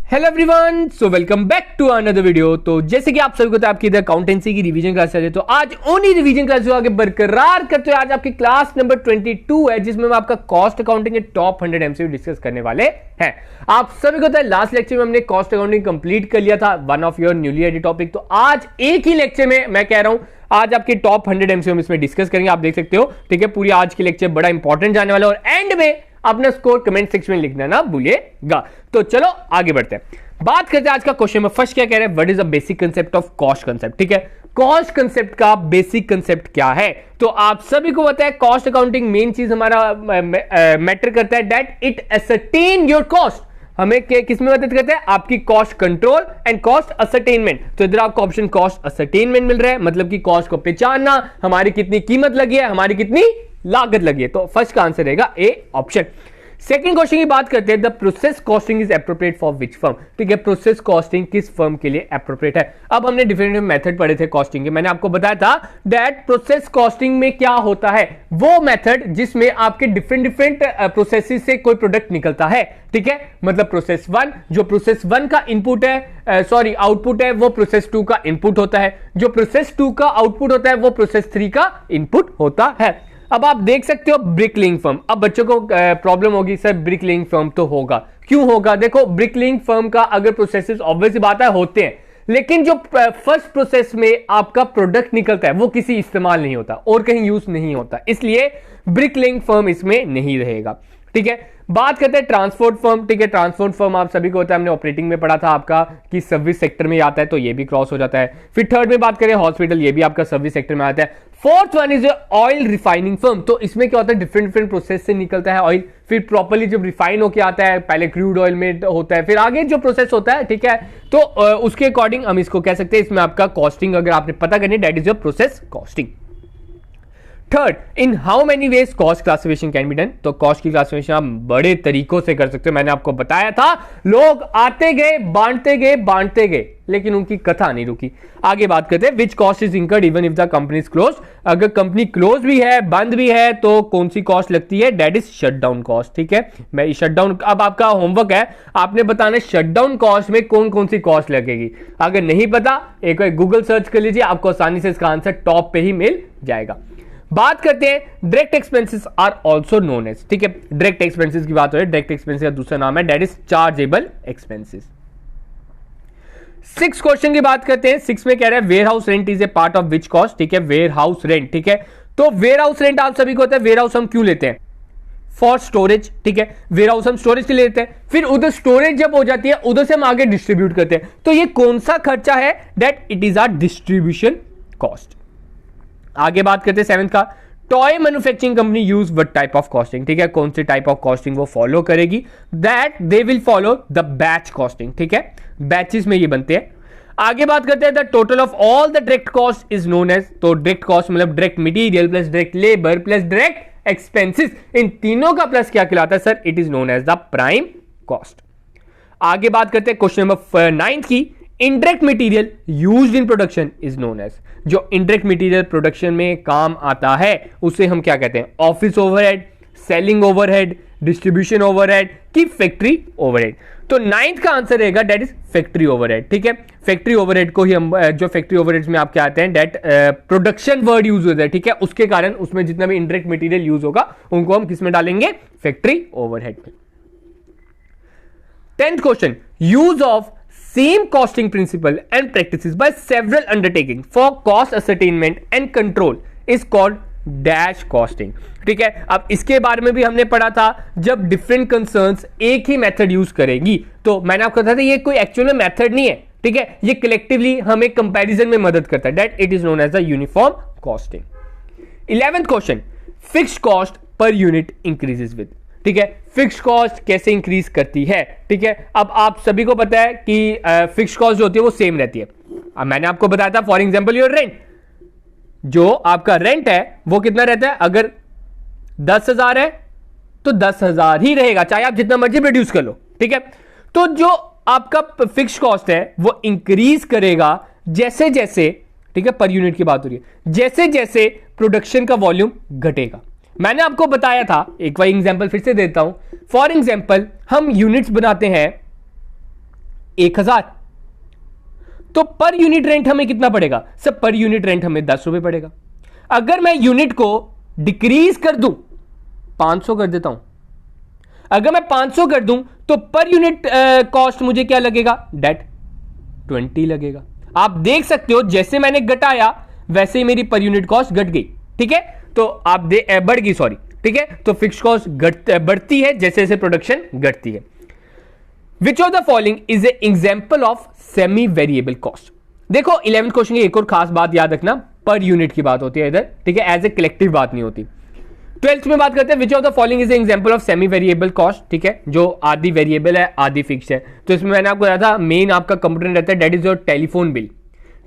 Hello everyone, so welcome back to another video. तो जैसे कि आप सभी को आपकी इधर अकाउंटेंसी की रिवीजन क्लास चल रही है, तो आज उन्हीं रिवीजन क्लास जो आगे बरकरार करते हुए आज आपकी क्लास नंबर 22 है, जिसमें हम आपका कॉस्ट अकाउंटिंग के टॉप 100 एमसीक्यू डिस्कस करने वाले हैं। आप सभी को लास्ट लेक्चर में हमने कॉस्ट अकाउंटिंग कंप्लीट कर लिया था, one of your newly added topic. तो आज एक ही लेक्चर में मैं कह रहा हूं आज आपके टॉप 100 एमसीक्यू इसमें डिस्कस करेंगे। आप देख सकते हो, ठीक है, पूरी आज की लेक्चर बड़ा इंपॉर्टेंट जाने वाला है और एंड में अपना स्कोर कमेंट सेक्शन में लिखना ना भूलिएगा। तो चलो आगे बढ़ते हैं, बात करते हैं आज का क्वेश्चन में। फर्स्ट क्या कह रहे हैं, what is the basic concept of cost concept. ठीक है, कॉस्ट कंसेप्ट का बेसिक कंसेप्ट क्या है? तो आप सभी को पता है कॉस्ट अकाउंटिंग मेन चीज हमारा मैटर करता है that it ascertain your cost. हमें किसमें मदद करता है? आपकी cost control and cost ascertainment. तो इधर आपको ऑप्शन कॉस्ट असरटेनमेंट मिल रहा है, मतलब कि कॉस्ट को पहचानना, हमारी कितनी कीमत लगी है, हमारी कितनी लागत लगी है। तो फर्स्ट का आंसर रहेगा ए ऑप्शन। सेकंड क्वेश्चन की बात करते हैं, the process costing is appropriate for which firm. ठीक है, प्रोसेस कॉस्टिंग किस फर्म के लिए एप्रोप्रिएट है? अब हमने डिफरेंट मेथड पढ़े थे कॉस्टिंग के, मैंने आपको बताया था दैट प्रोसेस कॉस्टिंग में क्या होता है, वो मेथड जिसमें आपके डिफरेंट प्रोसेसेस से कोई प्रोडक्ट निकलता है। ठीक है, मतलब प्रोसेस 1, जो प्रोसेस 1 का इनपुट है, सॉरी आउटपुट है, वो प्रोसेस 2 का इनपुट होता है। जो प्रोसेस 2 का आउटपुट होता है वो प्रोसेस 3 का इनपुट होता है। अब आप देख सकते हो ब्रिकलिंग फर्म। अब बच्चों को प्रॉब्लम होगी, सर ब्रिकलिंग फर्म तो होगा, क्यों होगा? देखो, ब्रिकलिंग फर्म का अगर प्रोसेसेस ऑब्वियस बात है होते हैं, लेकिन जो फर्स्ट प्रोसेस में आपका प्रोडक्ट निकलता है वो किसी इस्तेमाल नहीं होता और कहीं यूज नहीं होता, इसलिए ब्रिकलिंग फर्म इसमें नहीं रहेगा। ठीक है, बात करते हैं ट्रांसपोर्ट फर्म। ठीक है, ट्रांसपोर्ट फर्म आप सभी को होता है, हमने ऑपरेटिंग में पढ़ा था आपका कि सर्विस सेक्टर में आता है, तो ये भी क्रॉस हो जाता है। फिर थर्ड में बात करें हॉस्पिटल, ये भी आपका सर्विस सेक्टर में आता है। Fourth one is oil refining firm. तो इसमें क्या होता है, डिफरेंट प्रोसेस से निकलता है ऑयल, फिर प्रॉपर्ली जब रिफाइन होके आता है, पहले क्रूड ऑयल में होता है, फिर आगे जो प्रोसेस होता है, ठीक है, तो उसके अकॉर्डिंग हम इसको कह सकते हैं, इसमें आपका कॉस्टिंग अगर आपने पता करनी, that is your process costing. Third, in how many ways cost classification can be done. तो कॉस्ट की क्लासिफिकेशन आप बड़े तरीकों से कर सकते हो, मैंने आपको बताया था। लोग आते गए, बांटते गए, लेकिन उनकी कथा नहीं रुकी। आगे बात करते हैं, which cost is incurred even if the company is close. अगर कंपनी क्लोज भी है, बंद भी है, तो कौन सी कॉस्ट लगती है? That is shutdown cost. ठीक है, मैं शटडाउन, अब आपका होमवर्क है, आपने बताना शटडाउन कॉस्ट में कौन कौन सी कॉस्ट लगेगी। अगर नहीं पता, एक बार गूगल सर्च कर लीजिए, आपको आसानी से इसका आंसर टॉप पे ही मिल जाएगा। बात करते हैं, direct expenses are also known as. ठीक है, डायरेक्ट एक्सपेंसेस की बात हो रही है, डायरेक्ट एक्सपेंसेस का दूसरा नाम है that is chargeable expenses. 6 question की बात करते हैं। 6 में कह रहा है warehouse rent is a part of which cost. ठीक है, वेयर हाउस रेंट। ठीक है, तो वेयर हाउस रेंट आप सभी को होता है, वेयर हाउस हम क्यों लेते हैं? For storage. ठीक है, वेयर हाउस हम स्टोरेज के लिए लेते हैं, फिर उधर स्टोरेज जब हो जाती है उधर से हम आगे डिस्ट्रीब्यूट करते हैं। तो ये कौन सा खर्चा है? That it is are distribution cost. आगे बात करते हैं 7 का, toy manufacturing company use what type of costing. ठीक है, कौन से टाइप ऑफ कॉस्टिंग वो फॉलो करेगी? That they will follow the batch costing. ठीक है, बैचेस में ये बनते हैं। आगे बात करते हैं, the total of all the direct cost is known as. तो डायरेक्ट कॉस्ट मतलब direct material plus direct labour plus direct expenses, इन तीनों का प्लस क्या कहलाता है sir? It is known as the prime cost. आगे बात करते हैं क्वेश्चन नंबर 9 की, indirect material used in production is known as. जो इनडायरेक्ट मटेरियल प्रोडक्शन में काम आता है उसे हम क्या कहते हैं? Office overhead, selling overhead, distribution overhead की फैक्ट्री ओवरहेड। तो 9th का आंसर रहेगा दैट इज फैक्ट्री ओवरहेड। ठीक है, फैक्ट्री ओवरहेड को ही हम जो फैक्ट्री ओवरहेड में आप क्या आते हैं, दैट प्रोडक्शन वर्ड यूज होता है। ठीक है, उसके कारण उसमें जितना भी इनडायरेक्ट मटेरियल यूज होगा उनको हम किसमें डालेंगे? फैक्ट्री ओवरहेड में। 10th question, use of same costing principle and practices by several undertaking for cost ascertainment and control is called dash costing। ठीक है, अब इसके बारे में भी हमने पढ़ा था, जब डिफरेंट कंसर्न्स एक ही मेथड यूज करेंगी, तो मैंने आपको बताया था ये कोई एक्चुअल में मेथड नहीं है। ठीक है, ये कलेक्टिवली हमें कंपैरिजन में मदद करता है, that it is known as the uniform costing. 11th question, fixed cost per unit increases with. ठीक है, फिक्स कॉस्ट कैसे इंक्रीज करती है? ठीक है, अब आप सभी को पता है कि फिक्स कॉस्ट जो होती है वो सेम रहती है। अब मैंने आपको बताया था, फॉर एग्जांपल योर रेंट, जो आपका रेंट है वो कितना रहता है? अगर 10,000 है तो 10,000 ही रहेगा, चाहे आप जितना मर्जी प्रोड्यूस कर लो। ठीक है, तो जो आपका फिक्स कॉस्ट है वो इंक्रीज करेगा जैसे जैसे, ठीक है, पर यूनिट की बात हो रही है, जैसे जैसे प्रोडक्शन का वॉल्यूम घटेगा। मैंने आपको बताया था, एक बार एग्जांपल फिर से देता हूं। फॉर एग्जांपल हम यूनिट्स बनाते हैं 1000, तो पर यूनिट रेंट हमें कितना पड़ेगा सर? पर यूनिट रेंट हमें 10 रुपए पड़ेगा। अगर मैं यूनिट को डिक्रीज कर दूं, 500 कर देता हूं, अगर मैं 500 कर दूं तो पर यूनिट कॉस्ट मुझे क्या लगेगा? डेट 20 लगेगा। आप देख सकते हो जैसे मैंने घटाया वैसे ही मेरी पर यूनिट कॉस्ट घट गई। ठीक है, तो आप बढ़ गई, सॉरी। ठीक है, तो फिक्स कॉस्ट बढ़ती है जैसे जैसे प्रोडक्शन घटती है। विच of the following is a example of semi variable cost? देखो 11th क्वेश्चन की एक और खास बात याद रखना, पर यूनिट की बात होती है इधर। ठीक है, एज ए कलेक्टिव बात नहीं होती। 12th में बात करते हैं विच of the following is example of semi variable cost. ठीक है, जो आधी वेरिएबल है आधी फिक्स है। तो इसमें मैंने आपको बताया था मेन आपका कंपोनेंट रहता है that is your telephone bill,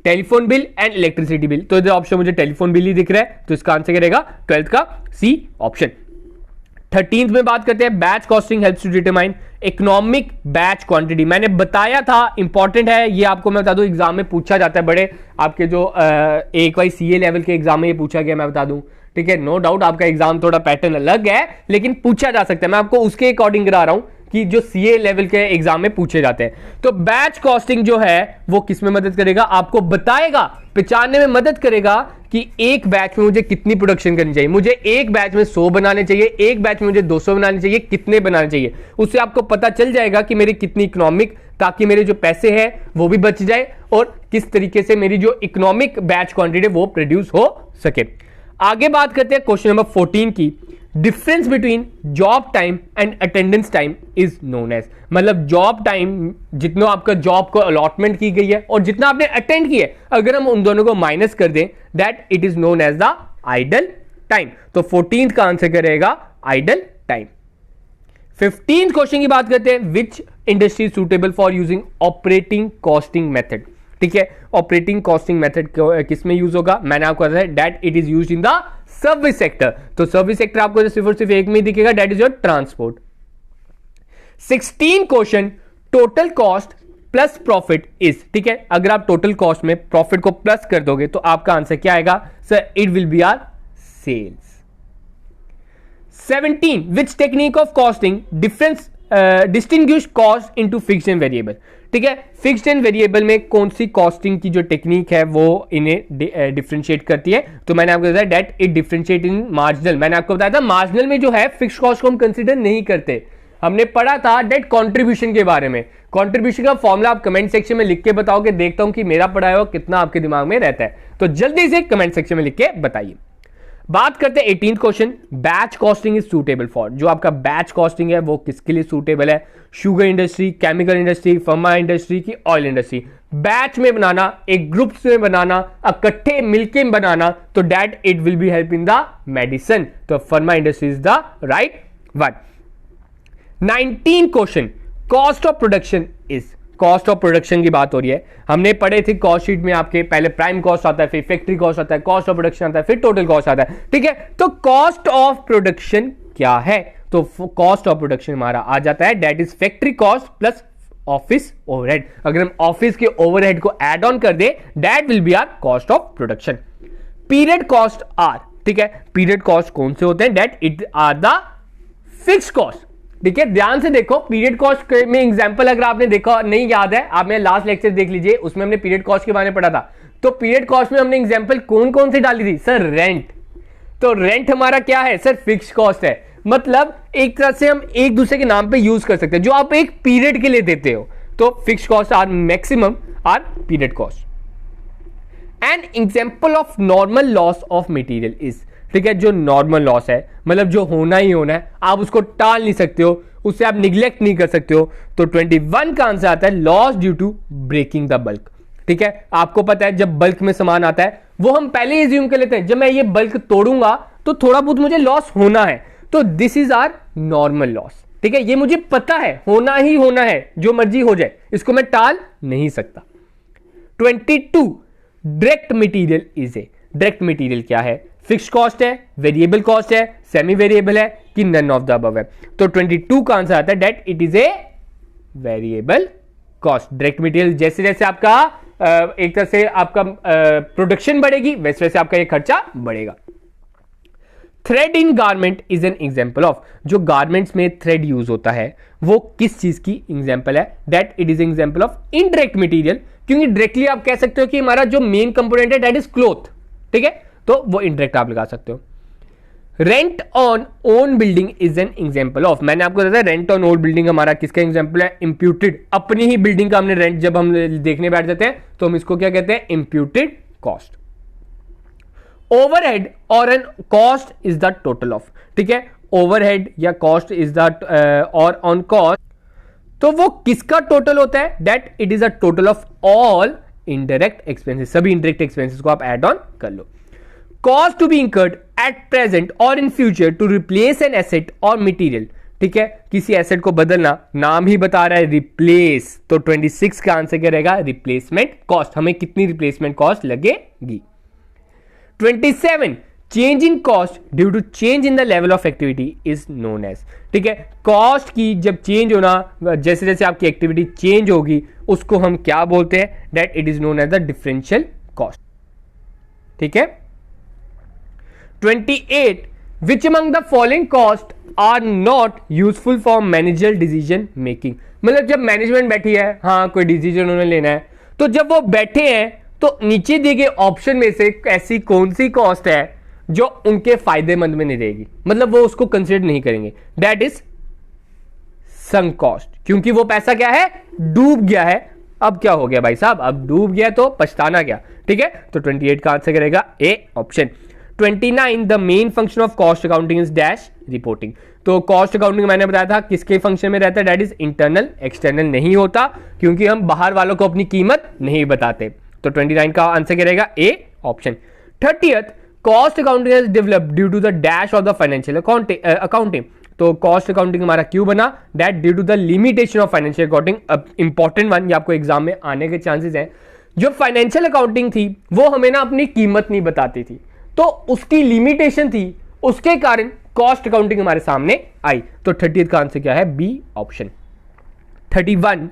telephone bill and electricity bill. तो इधर ऑप्शन मुझे टेलीफोन बिल ही दिख रहा है, तो इसका आंसर रहेगा 12th का सी ऑप्शन। 13th में बात करते हैं batch costing helps to determine economic batch quantity. मैंने बताया था इंपॉर्टेंट है ये, आपको मैं बता दूं एग्जाम में पूछा जाता है, बड़े आपके जो AQC लेवल के एग्जाम में ये पूछा गया, मैं बता दूं। ठीक है, नो डाउट आपका एग्जाम थोड़ा पैटर्न अलग है लेकिन पूछा जा सकता है। मैं आपको उसके अकॉर्डिंग करा रहा हूं कि जो CA लेवल के एग्जाम में पूछे जाते हैं। तो बैच कॉस्टिंग जो है वो किस में मदद करेगा? आपको बताएगा, पहचानने में मदद करेगा कि एक बैच में मुझे कितनी प्रोडक्शन करनी चाहिए। मुझे एक बैच में 100 बनाने चाहिए, एक बैच में मुझे 200 बनाने चाहिए, कितने बनाने चाहिए, उससे आपको पता चल जाएगा कि मेरी कितनी इकोनॉमिक, ताकि मेरे जो पैसे हैं वो भी बच जाए और किस तरीके से मेरी जो इकोनॉमिक बैच क्वांटिटी वो प्रोड्यूस हो सके। आगे बात करते हैं क्वेश्चन नंबर 14 की। Difference between job time and attendance time is known as, मतलब जॉब टाइम जितना आपका जॉब को अलॉटमेंट की गई है और जितना आपने अटेंड किया है, अगर हम उन दोनों को माइनस कर दें that it is known as the idle time. तो 14th का आंसर करेगा आइडल टाइम। 15th क्वेश्चन की बात करते हैं विच industry suitable for using operating costing method. ठीक है, ऑपरेटिंग कॉस्टिंग मेथड किस में यूज होगा? मैंने आपको बताया that it is used in the service sector. तो सर्विस सेक्टर आपको सिर्फ और सिर्फ एक में ही दिखेगा, that is your transport. 16 question total cost plus profit is. ठीक है, अगर आप टोटल कॉस्ट में प्रॉफिट को प्लस कर दोगे तो आपका आंसर क्या आएगा? Sir it will be are sales. 17 which technique of costing difference distinguish cost into fixed and variable. ठीक है, फिक्स्ड एंड वेरिएबल में कौन सी कॉस्टिंग की जो टेक्निक है वो इन्हें डिफरेंशिएट करती है? तो मैंने आपको बताया that it differentiate in marginal. मैंने आपको बताया था मार्जिनल में जो है फिक्स्ड कॉस्ट को हम कंसीडर नहीं करते। हमने पढ़ा था डेट कंट्रीब्यूशन के बारे में। कंट्रीब्यूशन का फॉर्मूला आप कमेंट सेक्शन में लिख के बताओगे, देखता हूं कि मेरा पढ़ाया हुआ कितना आपके दिमाग में रहता है। तो जल्दी से कमेंट सेक्शन में लिख के बताइए। बात करते हैं 18th question, batch costing is suitable for. जो आपका बैच कॉस्टिंग है वो किसके लिए सूटेबल है? Sugar industry, chemical industry, pharma industry की ऑयल इंडस्ट्री। बैच में बनाना, एक ग्रुप में बनाना, इकट्ठे मिलके बनाना, तो that it will be help in the medicine. तो pharma industry is the right one. 19 question cost of production is. Cost of production की बात हो रही है। हमने पढ़े थे कॉस्ट शीट में आपके पहले प्राइम कॉस्ट आता है, फिर फैक्ट्री कॉस्ट आता है, कॉस्ट ऑफ प्रोडक्शन आता है, फिर टोटल कॉस्ट आता है। ठीक है, तो कॉस्ट ऑफ प्रोडक्शन क्या है? तो कॉस्ट ऑफ प्रोडक्शन हमारा आ जाता है that is factory cost plus office overhead. अगर हम ऑफिस के ओवरहेड को ऐड ऑन कर दे that will be our cost of production. Period cost are. ठीक है, पीरियड कॉस्ट कौन से होते हैं? That it are the fixed cost. ठीक है, ध्यान से देखो, पीरियड कॉस्ट में एग्जांपल अगर आपने देखा नहीं याद है, आप मेरा लास्ट लेक्चर देख लीजिए, उसमें हमने पीरियड कॉस्ट के बारे में पढ़ा था। तो पीरियड कॉस्ट में हमने एग्जांपल कौन कौन सी डाली थी? Sir rent. तो रेंट हमारा क्या है? सर फिक्स्ड कॉस्ट है। मतलब एक तरह से हम एक दूसरे के नाम पे यूज कर सकते हैं, जो आप एक पीरियड के लिए देते हो। तो fixed cost are maximum are period cost. An example of normal loss of material is. ठीक है, जो नॉर्मल लॉस है मतलब जो होना ही होना है, आप उसको टाल नहीं सकते हो, उससे आप निग्लेक्ट नहीं कर सकते हो। तो 21 का आंसर आता है loss due to breaking the bulk. ठीक है, आपको पता है जब बल्क में सामान आता है वो हम पहले ही अज्यूम कर लेते हैं जब मैं ये बल्क तोड़ूंगा तो थोड़ा बहुत मुझे लॉस होना है। तो this is are normal loss. ठीक है, ये मुझे पता है होना ही होना है, जो मर्जी हो जाए, इसको मैं टाल नहीं सकता। 22 direct material is a. Direct material क्या है? फिक्स्ड कॉस्ट है, वेरिएबल कॉस्ट है, सेमी वेरिएबल है कि नन ऑफ द अबव है? तो 22 का आंसर आता है that it is a variable cost. Direct material जैसे जैसे आपका एक तरह से आपका प्रोडक्शन बढ़ेगी वैसे वैसे आपका ये खर्चा बढ़ेगा। Thread in garment is an example of, जो गारमेंट्स में थ्रेड यूज होता है वो किस चीज की एग्जाम्पल है? That it is example of indirect material, क्योंकि डायरेक्टली आप कह सकते हो कि हमारा जो मेन कंपोनेंट है दैट इज क्लॉथ, ठीक है, तो वो इनडायरेक्ट आप लगा सकते हो। Rent on own building is an example of, मैंने आपको बताया रेंट ऑन ओन बिल्डिंग हमारा किसका एग्जाम्पल है? इंप्यूटेड, अपनी ही बिल्डिंग का हमने रेंट जब हम देखने बैठ जाते हैं तो हम इसको क्या कहते हैं? Imputed cost. ओवरहेड और on cost is the total of, ठीक है, ओवरहेड या कॉस्ट इज द और ऑन कॉस्ट, तो वो किसका टोटल होता है? That it is a total of all indirect expenses, सभी इनडायरेक्ट एक्सपेंसेस को आप ऐड ऑन कर लो। Cost to be incurred at present और in future to replace an asset और मटेरियल, ठीक है, किसी एसेट को बदलना, नाम ही बता रहा है रिप्लेस, तो 26 का आंसर क्या रहेगा? Replacement cost. हमें कितनी रिप्लेसमेंट कॉस्ट लगेगी? 27 change in cost due to change in the level of activity is known as, ठीक है, कॉस्ट की जब चेंज होना, जैसे जैसे आपकी एक्टिविटी चेंज होगी उसको हम क्या बोलते हैं? That it is known as the differential cost, ठीक है। 28 which among the following cost are not useful for manager decision making, मतलब जब मैनेजमेंट बैठी है, हाँ कोई डिसीजन उन्होंने लेना है, तो जब वो बैठे हैं तो नीचे दिए गए ऑप्शन में से ऐसी कौन सी कॉस्ट है जो उनके फायदेमंद में नहीं रहेगी, मतलब वो उसको कंसिडर नहीं करेंगे? दैट इज संक कॉस्ट, क्योंकि वो पैसा क्या है? डूब गया है। अब क्या हो गया भाई साहब? अब डूब गया तो पछताना क्या, ठीक है, तो 28 का आंसर करेगा A option. 29 the main function of cost accounting is dash reporting, तो कॉस्ट अकाउंटिंग मैंने बताया था किसके फंक्शन में रहता है? दैट इज इंटरनल, एक्सटर्नल नहीं होता, क्योंकि हम बाहर वालों को अपनी कीमत नहीं बताते, तो 29 का आंसर क्या रहेगा? A option. 30th cost accounting is developed due to the dash of the financial accounting, तो कॉस्ट अकाउंटिंग हमारा क्यों बना? That due to the limitation of financial accounting. अब इंपॉर्टेंट वन, ये आपको एग्जाम में आने के चांसेस हैं, जो फाइनेंशियल अकाउंटिंग थी वो हमें ना अपनी कीमत नहीं बताती थी, तो उसकी लिमिटेशन थी, उसके कारण कॉस्ट अकाउंटिंग हमारे सामने आई, तो 30th का आंसर क्या है? B option. 31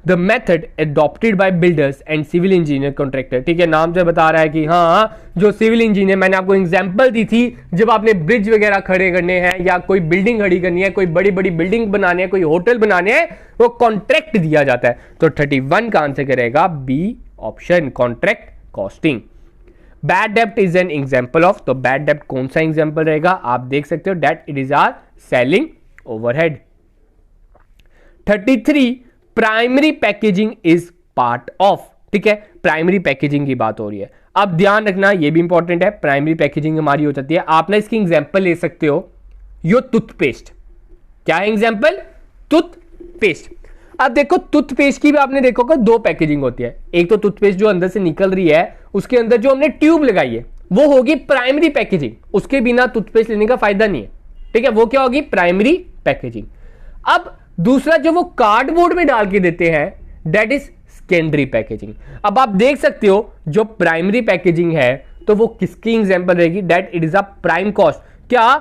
the method adopted by builders and civil engineer contractor, ठीक है, नाम से बता रहा है कि हाँ जो सिविल इंजीनियर, मैंने आपको एग्जांपल दी थी, जब आपने ब्रिज वगैरह खड़े करने हैं या कोई बिल्डिंग खड़ी करनी है, कोई बड़ी बड़ी बिल्डिंग बनाने हैं, कोई होटल बनाने हैं, वो कॉन्ट्रैक्ट दिया जाता है, तो 31 का आंसर करेगा B option, contract costing. Bad डेब्ट इज एन एग्जाम्पल ऑफ, तो बैड डेब्ट कौन सा एग्जाम्पल रहेगा? आप देख सकते हो that it is our selling overhead. 33 primary packaging is part of, ठीक है, प्राइमरी पैकेजिंग की बात हो रही है। अब ध्यान रखना, ये भी इंपॉर्टेंट है, प्राइमरी पैकेजिंग हमारी हो जाती है, आप ना इसकी एग्जांपल ले सकते हो, यो टूथपेस्ट, क्या है एग्जांपल? टूथपेस्ट। अब देखो टूथपेस्ट की भी आपने देखोगे दो पैकेजिंग होती है, एक तो टूथपेस्ट जो अंदर से निकल रही है उसके अंदर जो हमने ट्यूब लगाई है वो होगी प्राइमरी पैकेजिंग, उसके बिना टूथपेस्ट लेने का फायदा नहीं है, ठीक है, वो क्या होगी? Primary packaging. अब दूसरा जो वो कार्डबोर्ड में डाल के देते हैं दैट इज सेकेंडरी पैकेजिंग। अब आप देख सकते हो जो प्राइमरी पैकेजिंग है तो वो किसकी एग्जांपल रहेगी? That it is a prime cost. क्या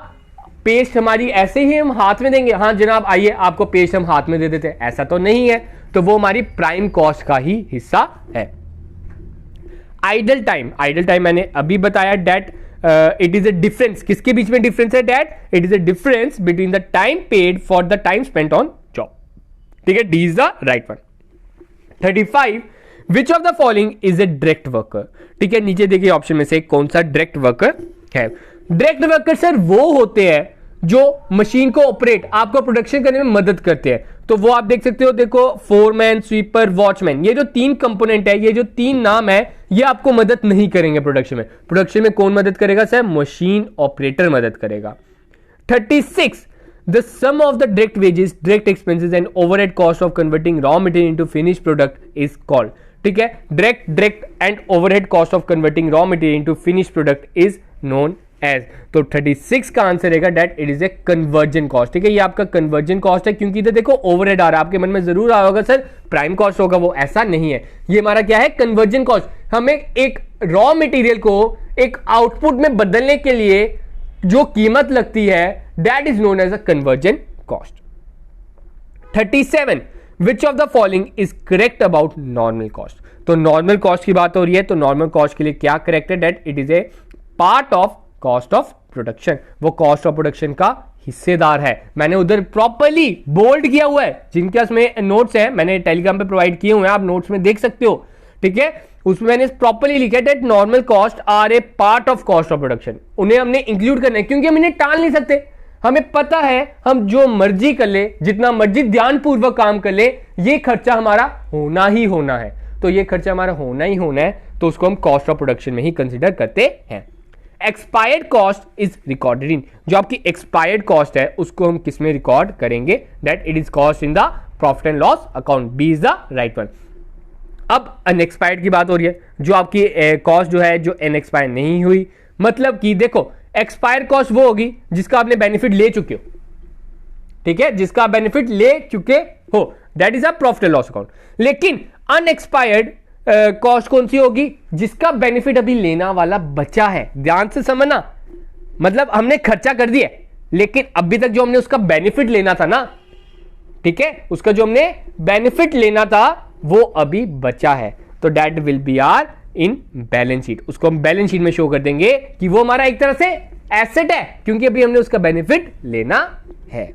पेस्ट हमारी ऐसे ही हम हाथ में देंगे? हाँ जनाब आइए आपको पेस्ट हम हाथ में दे देते हैं, ऐसा तो नहीं है, तो वो हमारी प्राइम कॉस्ट का ही हिस्सा है। आइडल टाइम, आइडल टाइम मैंने अभी बताया that it is a difference, किसके बीच में डिफरेंस है? That it is a difference between the time paid for the time spent on job, ठीक है, D is the right one. 35 which of the following is a direct worker, ठीक है, नीचे देखिए option में से कौन सा डायरेक्ट वर्कर है? डायरेक्ट वर्कर सर वो होते हैं जो मशीन को ऑपरेट, आपको प्रोडक्शन करने में मदद करते हैं, तो वो आप देख सकते हो, देखो फोरमैन, स्वीपर, वॉचमैन, ये जो तीन कंपोनेंट है, ये जो तीन नाम है, ये आपको मदद नहीं करेंगे प्रोडक्शन में। प्रोडक्शन में कौन मदद करेगा सर? मशीन ऑपरेटर मदद करेगा। 36 the sum of the direct wages, direct expenses and overhead cost of converting raw material into finish product is called, ठीक है, direct and overhead cost of converting raw material into finish product is known as, तो 36 का answer रहेगा that it is a conversion cost, ठीक है, ये आपका conversion cost है, क्योंकि इधर देखो ओवरहेड आ रहा है, आपके मन में जरूर आया होगा सर प्राइम कॉस्ट होगा, वो ऐसा नहीं है, ये हमारा क्या है? Conversion cost. हमें एक रॉ मटेरियल को एक आउटपुट में बदलने के लिए जो कीमत लगती है that is known as a conversion cost. 37 which of the following is correct about normal cost, तो नॉर्मल कॉस्ट की बात हो रही है, तो नॉर्मल कॉस्ट के लिए क्या करेक्ट है? That it is a part of cost of production, वो कॉस्ट ऑफ प्रोडक्शन का हिस्सेदार है। मैंने उधर प्रॉपर्ली बोल्ड किया हुआ है, जिनके पास में नोट्स है मैंने टेलीग्राम पे प्रोवाइड किए हुए हैं, आप नोट्स में देख सकते हो, ठीक है। उसमें मैंने प्रॉपर्ली लिखा है that normal cost are a part of cost of production, उन्हें हमने इंक्लूड करना है, क्योंकि हम इन्हें टाल नहीं सकते। हमें पता है हम जो मर्जी कर ले, जितना मर्जी ध्यानपूर्वक काम कर ले, ये खर्चा हमारा होना ही होना है। तो ये खर्चा हमारा होना ही होना है, तो उसको हम कॉस्ट ऑफ प्रोडक्शन में ही कंसीडर करते हैं। Expired cost is recorded in, जो आपकी एक्सपायर्ड कॉस्ट है उसको हम किस में रिकॉर्ड करेंगे, that it is cost in the profit and loss account, B is the right one. अब अनएक्सपायर्ड की बात हो रही है, जो आपकी कॉस्ट जो है जो अनएक्सपायर नहीं हुई, मतलब कि देखो एक्सपायर कॉस्ट वो होगी जिसका आपने बेनिफिट ले चुके हो, ठीक है, जिसका बेनिफिट ले चुके हो, that is a profit and loss account. लेकिन अनएक्सपायर्ड कॉस्ट कौन सी होगी, जिसका बेनिफिट अभी लेना वाला बचा है। ध्यान से समझना, मतलब हमने खर्चा कर दिया लेकिन अभी तक जो हमने उसका बेनिफिट लेना था ना, ठीक है, उसका जो हमने बेनिफिट लेना था वो अभी बचा है, तो that will be are in balance sheet. उसको हम बैलेंस शीट में शो कर देंगे कि वो हमारा एक तरह से एसेट है, क्योंकि अभी हमने उसका बेनिफिट लेना है।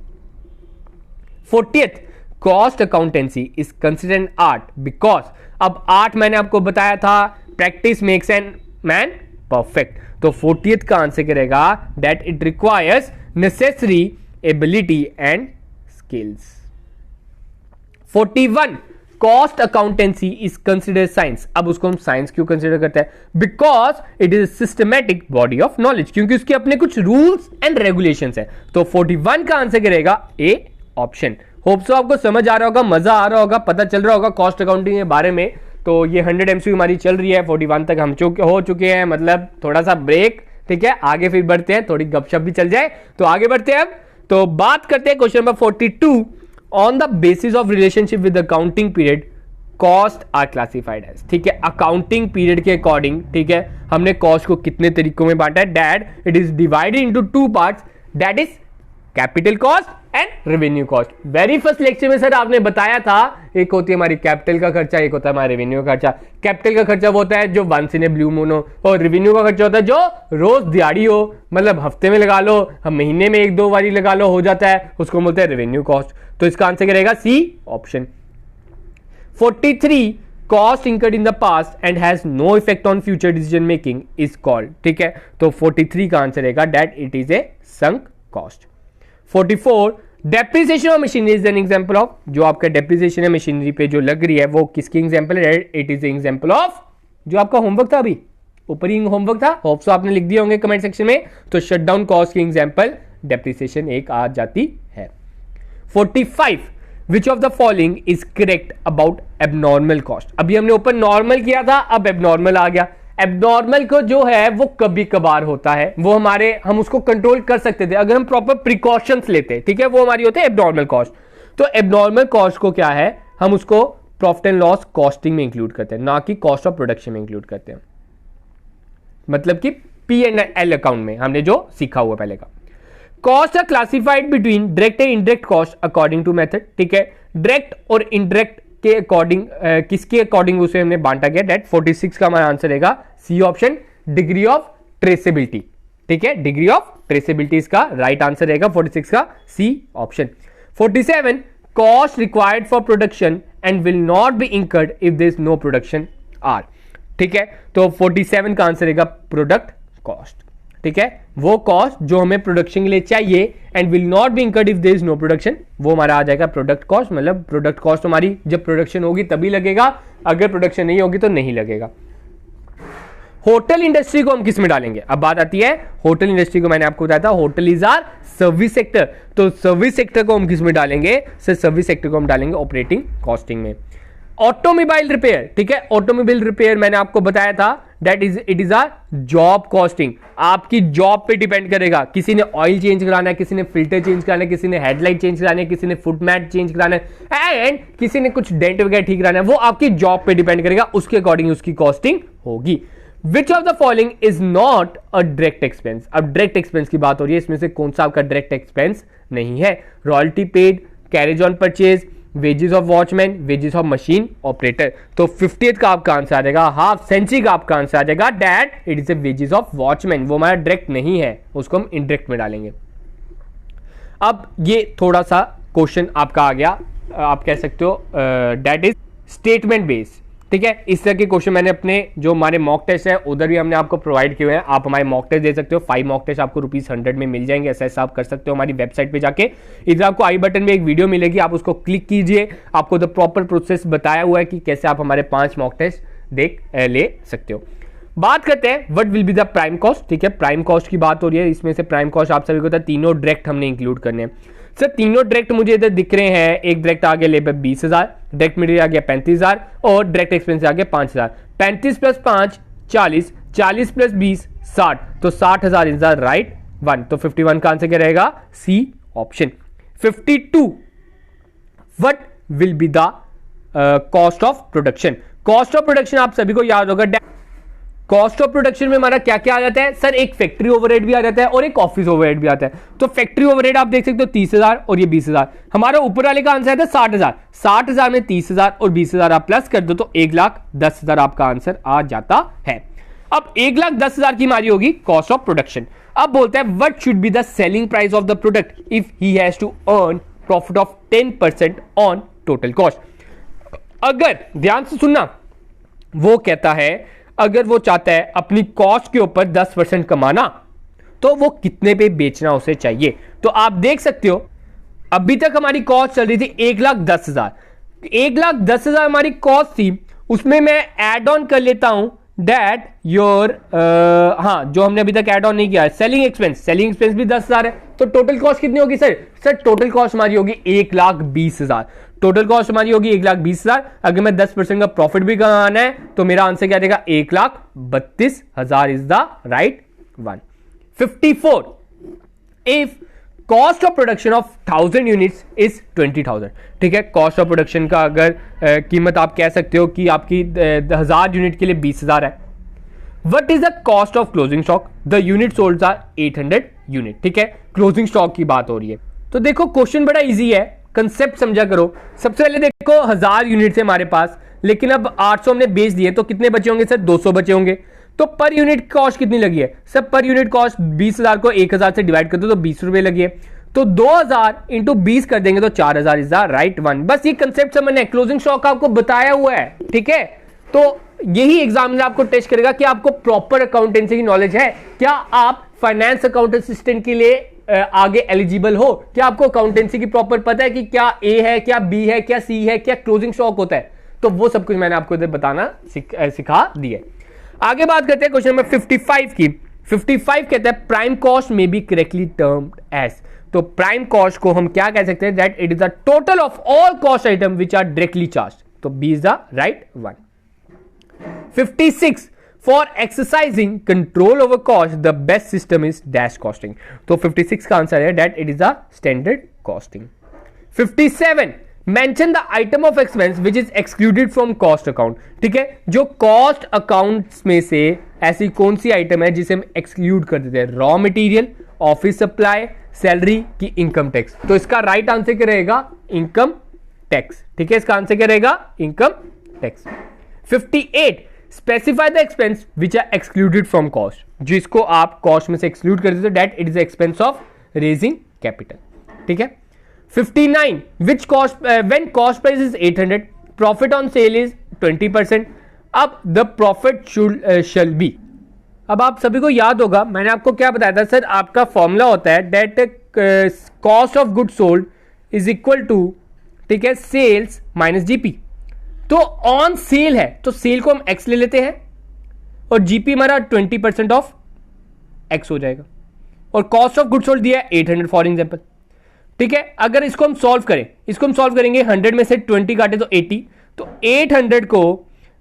40th, cost accountancy is considered art because, अब आर्ट मैंने आपको बताया था practice makes an man perfect, तो 40th का आंसर करेगा that it requires necessary ability and skills. 41, cost accountancy is considered science. अब उसको हम साइंस क्यों कंसिडर करते हैं, because it is systematic body of knowledge, क्योंकि उसके अपने कुछ रूल्स एंड रेगुलेशंस है। तो 41 का आंसर करेगा ए ऑप्शन। होप सो आपको समझ आ रहा होगा, मजा आ रहा होगा, पता चल रहा होगा कॉस्ट अकाउंटिंग के बारे में। तो ये 100 MCQ हमारी चल रही है, 41 तक हम हो चुके हैं, मतलब थोड़ा सा ब्रेक, ठीक है, आगे फिर बढ़ते हैं, थोड़ी गपशप भी चल जाए, तो आगे बढ़ते हैं। अब तो बात करते हैं question number 42, on the basis of relationship with accounting period cost are classified as, ठीक है, अकाउंटिंग पीरियड के अकॉर्डिंग, ठीक है, हमने कॉस्ट को कितने तरीकों में बांटा है, that it is divided into 2 parts, that is capital cost and revenue cost. Very first lecture में सर आपने बताया था, एक होती है हमारी कैपिटल का खर्चा, एक होता है हमारा रेवेन्यू का खर्चा। कैपिटल का खर्चा वो होता है जो once in a blue moon हो, और रेवेन्यू का खर्चा होता है जो रोज दिहाड़ी हो, मतलब हफ्ते में लगा लो, हम महीने में 1-2 बारी लगा लो, हो जाता है, उसको बोलते हैं रेवेन्यू कॉस्ट। तो इसका आंसर करेगा C option. 43, cost incurred in the past and has no effect on future decision making is called, ठीक है, तो 43 का आंसर रहेगा that it is a sunk cost. 44, depreciation of machinery is an example of, जो आपका depreciation है machinery पे जो लग रही है वो किसकी एग्जांपल है, इट इज एग्जांपल ऑफ, जो आपका होमवर्क था अभी ऊपर ही होमवर्क था, होप सो आपने लिख दिए होंगे कमेंट सेक्शन में, तो शटडाउन कॉस्ट की एग्जांपल डेप्रिसिएशन एक आ जाती है। 45, विच of the following is correct about abnormal cost. अभी हमने ऊपर नॉर्मल किया था, अब एबनॉर्मल आ गया। एबनॉर्मल को जो है वो कभी कभार होता है, वो हम उसको कंट्रोल कर सकते थे अगर हम प्रॉपर प्रिकॉशंस लेते, ठीक है, वो हमारी होते है एबनॉर्मल कॉस्ट। तो एबनॉर्मल कॉस्ट को क्या है, हम उसको प्रॉफिट एंड लॉस कॉस्टिंग में इंक्लूड करते हैं, ना कि कॉस्ट ऑफ प्रोडक्शन में इंक्लूड करते हैं, मतलब कि P&L अकाउंट में हमने जो सीखा हुआ पहले का। Cost are classified between direct and indirect cost according to method, ठीक है, डायरेक्ट और इनडायरेक्ट के अकॉर्डिंग, किसके अकॉर्डिंग उसे हमने बांटा गया, डेट 46 का हमारा आंसर रहेगा C option, degree of traceability, ठीक है, डिग्री ऑफ ट्रेसेबिलिटी इसका राइट आंसर रहेगा 46 का C option. 47, cost required for production and will not be incurred if there is no production are, ठीक है, तो 47 का आंसर रहेगा प्रोडक्ट कॉस्ट, ठीक है, वो कॉस्ट जो हमें प्रोडक्शन के लिए चाहिए and will not be incurred if there is no production, वो हमारा आ जाएगा प्रोडक्ट कॉस्ट। मतलब प्रोडक्ट कॉस्ट हमारी जब प्रोडक्शन होगी तभी लगेगा, अगर प्रोडक्शन नहीं होगी तो नहीं लगेगा। होटल इंडस्ट्री को हम किस में डालेंगे, अब बात आती है होटल इंडस्ट्री को, मैंने आपको बताया था hotel is our service sector, तो सर्विस सेक्टर को हम किस में डालेंगे सर, सर्विस सेक्टर को हम डालेंगे ऑपरेटिंग कॉस्टिंग में। ऑटोमोबाइल रिपेयर, ठीक है, ऑटोमोबाइल रिपेयर मैंने आपको बताया था that is it is a job costing, आपकी जॉब पे डिपेंड करेगा, किसी ने ऑयल चेंज कराना है, किसी ने फिल्टर चेंज कराना है, किसी ने हेडलाइट चेंज कराना है, किसी ने फुट मैट चेंज कराना है, एंड किसी ने कुछ डेंट वगैरह ठीक कराना है, वो आपकी जॉब पे डिपेंड करेगा, उसके अकॉर्डिंग उसकी कॉस्टिंग होगी। विच of the following is not a direct expense, अब डायरेक्ट एक्सपेंस की बात हो रही है, इसमें से कौन सा आपका डायरेक्ट एक्सपेंस नहीं है, royalty paid, carriage on purchase, wages of watchman, wages of machine operator. तो 50th का आपका आंसर आ जाएगा, हाफ सेंचुरी का आपका आंसर आ जाएगा that it is A wages of watchman. वो हमारा डायरेक्ट नहीं है, उसको हम इनडायरेक्ट में डालेंगे। अब ये थोड़ा सा क्वेश्चन आपका आ गया, आप कह सकते हो डैट इज स्टेटमेंट बेस्ड, ठीक है। इस तरह के क्वेश्चन मैंने अपने जो हमारे मॉक टेस्ट है उधर भी हमने आपको प्रोवाइड किए हैं। आप हमारे मॉक टेस्ट दे सकते हो, 5 मॉक टेस्ट आपको ₹100 में मिल जाएंगे। ऐसा आप कर सकते हो हमारी वेबसाइट पे जाके। इधर आपको आई बटन में एक वीडियो मिलेगी, आप उसको क्लिक कीजिए, आपको द प्रॉपर प्रोसेस बताया हुआ है कि कैसे आप हमारे 5 मॉक टेस्ट ले सकते हो। बात करते हैं what will be the prime cost, ठीक है। प्राइम कॉस्ट की बात हो रही है, इसमें से प्राइम कॉस्ट आप सभी को पता है तीनों डायरेक्ट हमने इंक्लूड करने हैं। सर तीनों डायरेक्ट मुझे इधर दिख रहे हैं, एक डायरेक्ट आ गया लेबर 20,000, डायरेक्ट मटेरियल आ गया 35,000 और डायरेक्ट एक्सपेंस आ गया 5,000। 35 + 5 40, 40 + 20 60, तो 60,000 इज द राइट वन। तो 51 का आंसर क्या रहेगा, C option. 52 what will be the cost of production. Cost of production आप सभी को याद होगा, कॉस्ट ऑफ प्रोडक्शन में हमारा क्या क्या आ जाता है सर, एक फैक्ट्री ओवरहेड भी आ जाता है और एक ऑफिस ओवरहेड भी आता है। तो फैक्ट्री ओवरहेड आप देख सकते हो 30,000 और ये 20,000। हमारा ऊपर वाले का आंसर है 60,000। 60,000 में 30,000 और 20,000 आप प्लस कर दो तो 1,10,000 आपका आंसर आ जाता है। अब 1,10,000 की हमारी होगी कॉस्ट ऑफ प्रोडक्शन। अब बोलता है what should be the selling price of the product if he has to earn profit of 10% on total cost. अगर ध्यान से सुनना, वो कहता है अगर वो चाहता है अपनी कॉस्ट के ऊपर 10% कमाना तो वो कितने पे बेचना उसे चाहिए। तो आप देख सकते हो अभी तक हमारी कॉस्ट चल रही थी 1,10,000। 1,10,000 हमारी कॉस्ट थी, उसमें मैं ऐड ऑन कर लेता हूं दैट योर जो हमने अभी तक ऐड ऑन नहीं किया है सेलिंग एक्सपेंस। सेलिंग एक्सपेंस भी 10,000 है, तो टोटल कॉस्ट कितनी होगी सर? सर टोटल कॉस्ट हमारी होगी 1,20,000। टोटल कॉस्ट हमारी होगी 1,20,000। अगर मैं 10% का प्रॉफिट भी कमाना है तो मेरा आंसर क्या देगा, 1,32,000 is the right one. 54 if cost of production of 1000 units is 20,000, ठीक है। कॉस्ट ऑफ प्रोडक्शन का अगर कीमत आप कह सकते हो कि आपकी 1000 यूनिट के लिए 20,000 है। What is the cost of closing stock, the unit sold are 800 unit, ठीक है। क्लोजिंग स्टॉक की बात हो रही है। तो देखो क्वेश्चन बड़ा इजी है, कंसेप्ट समझा करो। सबसे पहले देखो 1000 यूनिट है हमारे पास, लेकिन अब 800 हमने बेच दिए तो कितने बचे होंगे सर? 200 बचे होंगे। तो पर यूनिट कॉस्ट कितनी लगी है सर? पर यूनिट कॉस्ट 20,000 को 1,000 से डिवाइड कर दो तो 20 रुपए लगी है। तो 2,000 इंटू 20 कर देंगे तो 4,000 इज द राइट वन। बस ये कंसेप्ट समझना है, क्लोजिंग स्टॉक आपको बताया हुआ है, ठीक है। तो यही एग्जामिनर आपको टेस्ट करेगा कि आपको प्रॉपर अकाउंटेंसी की नॉलेज है, क्या आप फाइनेंस अकाउंट असिस्टेंट के लिए आगे एलिजिबल हो, क्या आपको अकाउंटेंसी की प्रॉपर पता है कि क्या ए है, क्या बी है, क्या सी है, क्या क्लोजिंग स्टॉक होता है। तो वो सब कुछ मैंने आपको इधर बताना सिखा दिया। आगे बात करते हैं क्वेश्चन नंबर 55 की। 55 कहता है प्राइम कॉस्ट में बी करेक्टली टर्म्ड एज। तो प्राइम कॉस्ट को हम क्या कह सकते हैं, that it is the total of all cost item which are directly charge. तो B is the right one. 56 for exercising control over cost the best system is dash costing. तो 56 का answer है that it is the standard costing. 57 mention the item of expense which is excluded from cost account, ठीक है। जो cost accounts में से ऐसी कौन सी आइटम है जिसे हम एक्सक्लूड कर देते हैं? Raw material, office supply, salary की इनकम टैक्स। तो इसका राइट आंसर क्या रहेगा? इनकम टैक्स, ठीक है। इसका आंसर क्या रहेगा? Income tax. 58 specify the expense which are excluded from cost. जिसको आप कॉस्ट में से एक्सक्लूड कर देते हो that it is expense of raising capital, ठीक है। 59 which cost when cost price is 800 profit on sale is 20%। अब the profit shall be, अब आप सभी को याद होगा मैंने आपको क्या बताया था सर, आपका फॉर्मूला होता है that cost of goods sold is equal to, ठीक है, सेल्स माइनस जीपी। तो ऑन सेल है तो सेल को हम एक्स ले लेते हैं और जीपी हमारा 20% ऑफ एक्स हो जाएगा, और कॉस्ट ऑफ गुड्स सोल्ड दिया है 800 फॉर एग्जांपल, ठीक है। अगर इसको हम सॉल्व करें, इसको हम सॉल्व करेंगे 100 में से 20 काटे तो 80, तो 800 को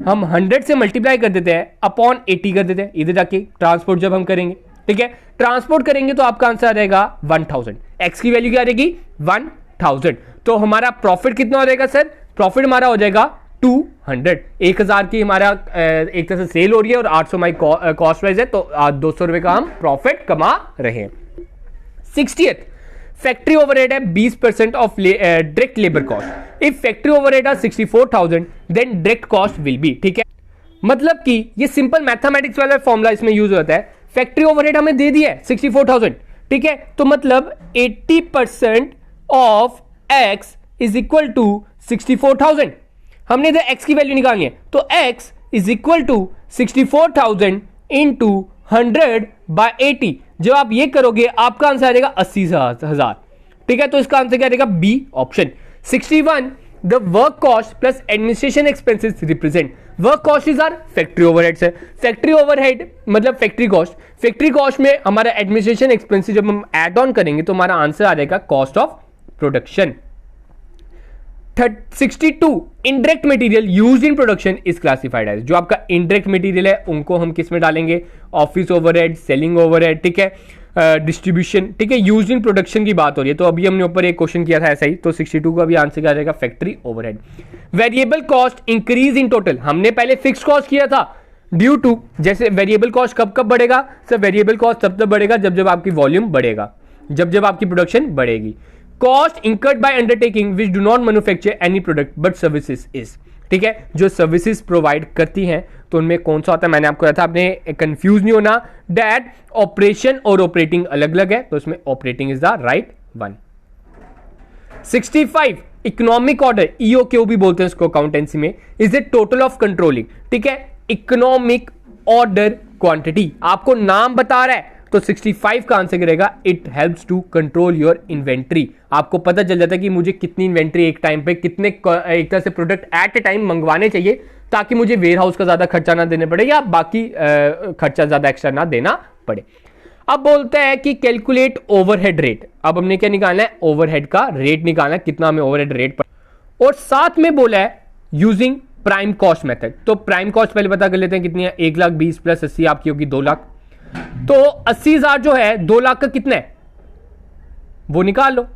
हम 100 से मल्टीप्लाई कर देते हैं अपॉन 80 कर देते हैं। इधर जाके ट्रांसपोर्ट जब हम करेंगे, ठीक है, ट्रांसपोर्ट करेंगे तो आपका आंसर आ जाएगा 1000। एक्स की वैल्यू क्या आ जाएगी? 1000। तो हमारा प्रॉफिट कितना हो जाएगा सर? प्रॉफिट हमारा हो जाएगा 200। 1000 की हमारा एक तरह से सेल हो रही है और 800 हमारी कॉस्ट प्राइस है, तो 200 रुपए का हम प्रॉफिट कमा रहे हैं। 60th फैक्ट्री ओवरहेड है 20% of direct labour cost. If factory overhead are 64,000 then direct cost will be, ठीक है। मतलब कि ये सिंपल मैथमेटिक्स वाला फॉर्मूला इसमें यूज होता है। फैक्ट्री ओवरहेड हमें दे दिया है 64,000, ठीक है, तो मतलब 80% of x is equal to 64,000। हमने इधर x की वैल्यू निकालनी है, तो x is equal to 64,000 into 100/80। जब आप ये करोगे आपका आंसर आ जाएगा 80,000, ठीक है। तो इसका आंसर क्या रहेगा? B option. 61 the work cost plus administration expenses represent. Work cost is our factory overheads है। फैक्ट्री ओवरहेड मतलब फैक्ट्री कॉस्ट। फैक्ट्री कॉस्ट में हमारा एडमिनिस्ट्रेशन एक्सपेंसेस जब हम ऐड ऑन करेंगे तो हमारा आंसर आ जाएगा cost of production. 62 indirect material used in production is classified as. जो आपका इनडायरेक्ट मटेरियल है उनको हम किस में डालेंगे? ऑफिस ओवरहेड, सेलिंग ओवरहेड, ठीक है, डिस्ट्रीब्यूशन, ठीक है। यूज्ड इन प्रोडक्शन की बात हो रही है, तो अभी हमने ऊपर एक क्वेश्चन किया था ऐसा ही, तो 62 का भी आंसर क्या रहेगा? Factory overhead. Variable cost increase in total. हमने पहले फिक्स कॉस्ट किया था ड्यू टू, जैसे वेरिएबल कॉस्ट कब कब बढ़ेगा सर? वेरिएबल कॉस्ट तब तक बढ़ेगा जब जब आपकी वॉल्यूम बढ़ेगा, जब जब आपकी प्रोडक्शन बढ़ेगी। Cost incurred by undertaking which do not manufacture any product but services is, ठीक है। जो सर्विसेज प्रोवाइड करती हैं तो उनमें कौन सा होता है? मैंने आपको कहा था, आपने कंफ्यूज नहीं होना, दैट ऑपरेशन और ऑपरेटिंग अलग अलग है, तो इसमें operating is the right one. 65 economic order, EOQ भी बोलते हैं इसको अकाउंटेंसी में, is a total of controlling, ठीक है। इकोनॉमिक ऑर्डर क्वांटिटी आपको नाम बता रहा है, तो 65 का आंसर करेगा it helps to control your inventory. आपको पता चल जाता है कि मुझे कितनी इन्वेंट्री एक टाइम पे, कितने एक तरह से प्रोडक्ट एट ए टाइम मंगवाने चाहिए, ताकि मुझे वेयर हाउस का ज्यादा खर्चा ना देने पड़े या बाकी खर्चा ज्यादा एक्स्ट्रा ना देना पड़े। अब बोलते हैं कि कैलकुलेट ओवरहेड रेट। अब हमने क्या निकालना है? ओवरहेड का रेट निकालना है, कितना हमें ओवरहेड रेट पड़, और साथ में बोला है यूजिंग प्राइम कॉस्ट मेथड। तो प्राइम कॉस्ट पहले पता कर लेते हैं कितनी है। 1,20,000 प्लस 80 आपकी होगी 2 लाख। तो 80,000 जो है 2 लाख का कितना है वो निकाल लो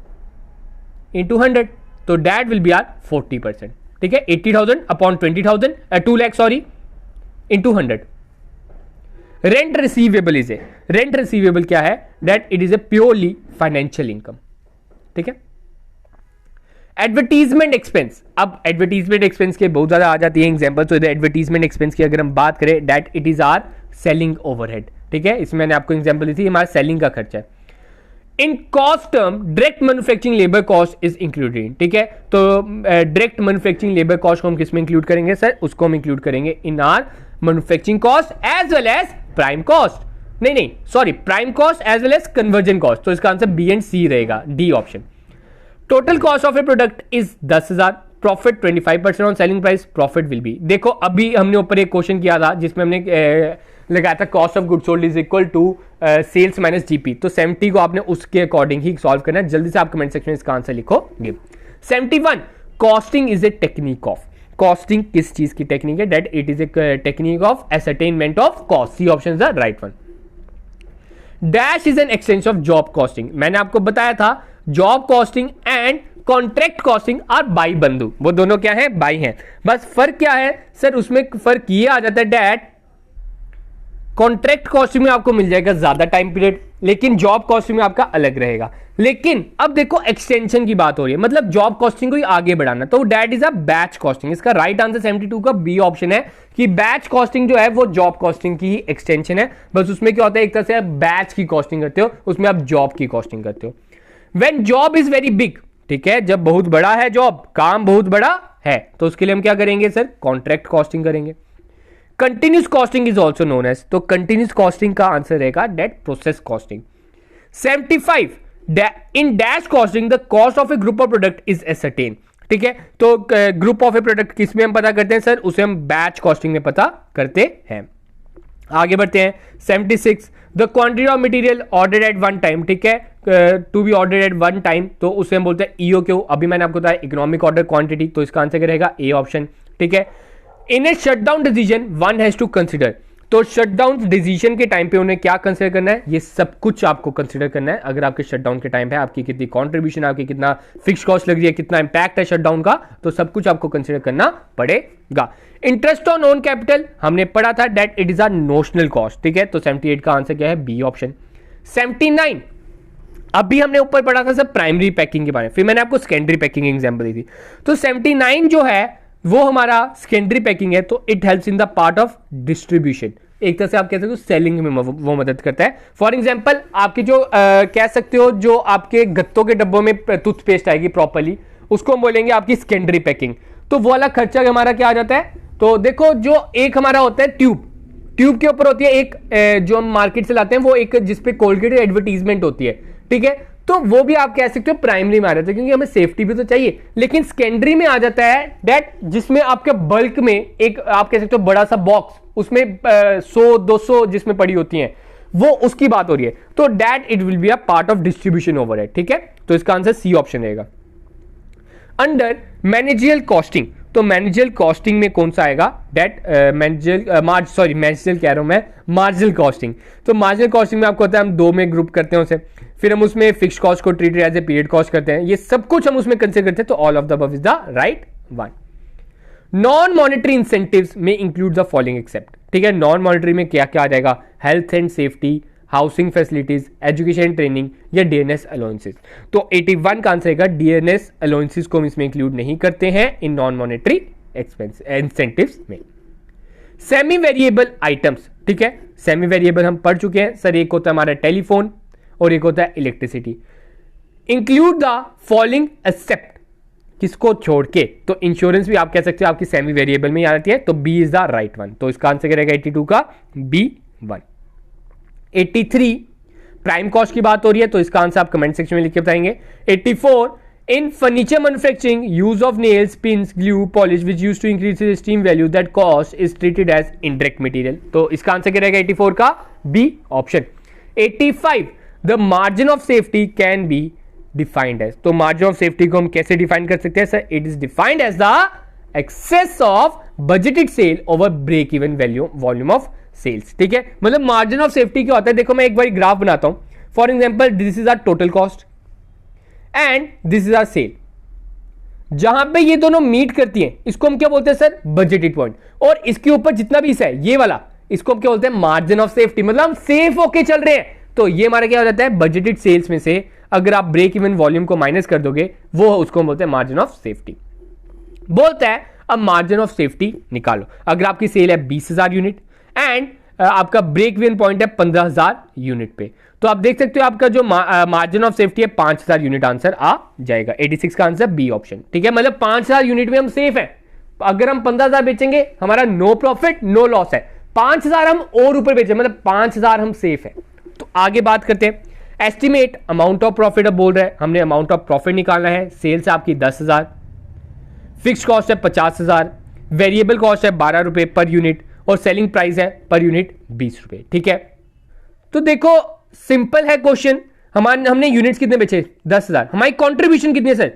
इंटू 100, तो डेट विल बी आर 40%, ठीक है। 80,000 upon 20,000 2 lakh sorry into 100। Rent receivable is a, rent receivable क्या है? That it is A purely financial income, ठीक है। एडवर्टीजमेंट एक्सपेंस, अब एडवर्टीजमेंट एक्सपेंस के बहुत ज्यादा आ जाती है एग्जांपल, तो एडवर्टीजमेंट एक्सपेंस की अगर हम बात करें, that it is our selling overhead, ठीक है। इसमें मैंने आपको एग्जांपल दी थी, हमारा सेलिंग का खर्चा है। In cost term direct manufacturing labour cost is included, ठीक है। तो डायरेक्ट मैन्युफैक्चरिंग लेबर कॉस्ट को हम किस में इंक्लूड करेंगे सर? उसको हम इंक्लूड करेंगे in our manufacturing cost as well as prime cost, नहीं sorry, prime cost as well as conversion cost. तो इसका आंसर बी एंड सी रहेगा, D option. Total cost of a product is 10,000, profit 25% on selling price, profit will be. देखो अभी हमने ऊपर एक question किया था जिसमें हमने लगाया था cost of good sold is equal to sales minus GP, तो 70 को आपने उसके अकॉर्डिंग ही सॉल्व करना है। जल्दी से आप कमेंट सेक्शन में इसका आंसर लिखोगे। 71 costing is a technique of, costing किस चीज की टेक्निक है? That it is a technique of ascertainment of cost, C option is the right one. Dash is an extension of job costing. मैंने आपको बताया था job costing and contract costing are बाई बंधु, वो दोनों क्या है? बाई हैं। बस फर्क क्या है सर? उसमें फर्क ये आ जाता है डैट कॉन्ट्रैक्ट कॉस्टिंग में आपको मिल जाएगा ज्यादा टाइम पीरियड, लेकिन जॉब कॉस्टिंग में आपका अलग रहेगा। लेकिन अब देखो एक्सटेंशन की बात हो रही है, मतलब जॉब कॉस्टिंग को ही आगे बढ़ाना, तो that is a batch costing. इसका राइट आंसर 72 का बी ऑप्शन है कि बैच कॉस्टिंग जो है वो जॉब कॉस्टिंग की ही एक्सटेंशन है। बस उसमें क्या होता है, एक तरह से आप बैच की कॉस्टिंग करते हो, उसमें आप जॉब की कॉस्टिंग करते हो। When job is very big, ठीक है, जब बहुत बड़ा है जॉब, काम बहुत बड़ा है, तो उसके लिए हम क्या करेंगे सर? कॉन्ट्रैक्ट कॉस्टिंग करेंगे। Continuous costing is also known as, तो कंटिन्यूस कॉस्टिंग का आंसर रहेगा that process costing. 75 in dash costing the cost of a group of product is ascertain, ठीक है। तो ग्रुप ऑफ ए प्रोडक्ट किस में हम पता करते हैं सर? उसे हम बैच कॉस्टिंग में पता करते हैं। आगे बढ़ते हैं। 76 the quantity of material ordered at one time, ठीक है, to be ordered at one time, तो उसे हम बोलते हैं ईओक्यू। अभी मैंने आपको बताया इकोनॉमिक ऑर्डर क्वांटिटी, तो इसका आंसर रहेगा ए ऑप्शन, ठीक है। In a shutdown decision one has to consider, तो शटडाउन डिसीजन के टाइम पे उन्हें क्या कंसिडर करना है? ये सब कुछ आपको कंसिडर करना है। अगर आपके शटडाउन के टाइम पे आपकी कितनी कंट्रीब्यूशन, आपकी कितना फिक्स कॉस्ट लग रही है, कितना इंपैक्ट है शटडाउन का, तो सब कुछ आपको कंसिडर करना पड़ेगा। इंटरेस्ट ऑन ओन कैपिटल हमने पढ़ा था that it is a notional cost, ठीक है, तो 78 का आंसर क्या है? B option. 79 अभी हमने ऊपर पढ़ा था सर प्राइमरी पैकिंग के बारे में, फिर मैंने आपको सेकेंडरी पैकिंग एग्जांपल दी थी। तो 79 जो है वो हमारा सेकेंडरी पैकिंग है, तो it helps in the part of distribution. एक तरह से आप कह सकते हो सेलिंग में वो मदद करता है। फॉर एग्जाम्पल आपकी जो कह सकते हो जो आपके गत्तों के डब्बों में टूथपेस्ट आएगी प्रॉपरली, उसको हम बोलेंगे आपकी सेकेंडरी पैकिंग। तो वो वाला खर्चा हमारा क्या आ जाता है, तो देखो जो एक हमारा होता है ट्यूब के ऊपर होती है एक जो हम मार्केट से लाते हैं, वो एक जिसपे कोलगेट एडवर्टीजमेंट होती है, ठीक है, तो वो भी आप कह सकते हो प्राइमरी में आ जाता है, क्योंकि हमें सेफ्टी भी तो चाहिए। लेकिन सेकेंडरी में आ जाता है दैट जिसमें आपके बल्क में एक आप कह सकते हो बड़ा सा बॉक्स, उसमें 100-200 जिसमें पड़ी होती हैं, वो उसकी बात हो रही है। तो that it will be a part of distribution overhead, ठीक है। तो इसका आंसर सी ऑप्शन रहेगा। अंडर मैनेजियल कॉस्टिंग, तो मैनेजियल कॉस्टिंग में कौन सा आएगा, दैट मैनेजियल कह रहा हूं मैं, मार्जिनल कॉस्टिंग। तो मार्जिनल कॉस्टिंग में आपको होता है हम दो में ग्रुप करते हैं उसे, फिर हम उसमें फिक्स कॉस्ट को treat as a period cost करते हैं, ये सब कुछ हम उसमें कंसीडर करते हैं। तो all of the above is the right one. Non monetary incentives में इंक्लूड द फॉलोइंग एक्सेप्ट, ठीक है। नॉन मॉनेटरी में क्या क्या आ जाएगा, health and safety, housing facilities, education training या डीएनएस अलाउंसेस। तो 81 का आंसर रहेगा डीएनएस अलाउंसेस को हम इसमें इंक्लूड नहीं करते हैं in non monetary expense incentives में। सेमी वेरिएबल आइटम्स, ठीक है, सेमी वेरिएबल हम पढ़ चुके हैं सर, एक होता है हमारा टेलीफोन और एक होता है electricity. Include the following except, किसको छोड़ के, तो इंश्योरेंस भी आप कह सकते हो आपकी सेमी वेरिएबल में आ जाती है, तो B is the right one. तो इसका आंसर रहेगा 82 का B1। 83 प्राइम कॉस्ट की बात हो रही है, तो इसका आंसर आप कमेंट सेक्शन में लिख के बताएंगे। 84 in furniture manufacturing use of nails, pins, glue, polish which use to increase steam value that cost is treated as indirect material. तो इसका आंसर क्या रहेगा 84 का B option. 85 the margin of safety can be defined as, तो margin of safety को हम कैसे define कर सकते हैं sir, it is defined as the excess of budgeted sale over break even value volume of sales, ठीक है। मतलब मार्जिन ऑफ सेफ्टी क्या होता है, देखो मैं एक बार ग्राफ बनाता हूं। For example this is our total cost and this is our sale, जहां पे ये दोनों मीट करती हैं इसको हम क्या बोलते हैं सर, बजटेड पॉइंट। और इसके ऊपर जितना भी है ये वाला, इसको हम क्या बोलते हैं, मार्जिन ऑफ सेफ्टी, मतलब हम सेफ होके चल रहे हैं। तो ये हमारा क्या हो जाता है, बजटेड सेल्स में से अगर आप ब्रेक इवन वॉल्यूम को माइनस कर दोगे, वो उसको हम बोलते हैं मार्जिन ऑफ सेफ्टी। बोलता है अब मार्जिन ऑफ सेफ्टी निकालो। अगर आपकी सेल है 20,000 यूनिट एंड आपका ब्रेक इवन पॉइंट है 15,000 यूनिट पे, तो आप देख सकते हो आपका जो मार्जिन ऑफ सेफ्टी है 5,000 यूनिट आंसर आ जाएगा। 86 का आंसर बी ऑप्शन, ठीक है। मतलब 5,000 यूनिट में हम सेफ है। अगर हम 15,000 बेचेंगे हमारा नो प्रॉफिट नो लॉस है, 5,000 हम और ऊपर बेचें मतलब 5,000 हम सेफ है। तो आगे बात करते हैं, एस्टिमेट अमाउंट ऑफ प्रॉफिट। अब बोल रहे हैं हमने अमाउंट ऑफ प्रॉफिट निकालना है। सेल्स आपकी 10,000, फिक्स कॉस्ट है 50,000, वेरिएबल कॉस्ट है 12 रुपए पर यूनिट और सेलिंग प्राइस है पर यूनिट 20 रुपए, ठीक है। तो देखो सिंपल है क्वेश्चन, हमने यूनिट्स कितने बेचे 10,000, हमारी कंट्रीब्यूशन कितनी है सर,